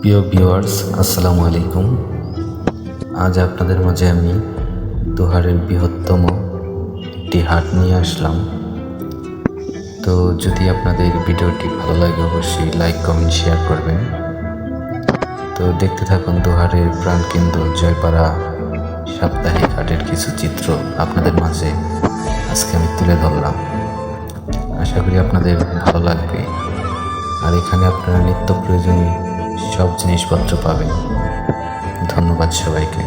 প্রিয় ভিউয়ার্স, আসসালামু আলাইকুম। আজ আপনাদের মাঝে আমি দোহারের বৃহত্তম একটি হাট নিয়ে আসলাম। তো যদি আপনাদের ভিডিওটি ভালো লাগে অবশ্যই লাইক কমেন্ট শেয়ার করবেন। তো দেখতে থাকুন দোহারের প্রাণকেন্দ্র জয়পাড়া সাপ্তাহিক হাটের কিছু চিত্র আপনাদের মাঝে আজকে আমি তুলে ধরলাম। আশা করি আপনাদের ভালো লাগবে। আর এখানে আপনারা নিত্য প্রয়োজনীয় সব জিনিসপত্র পাবেন। ধন্যবাদ সবাইকে।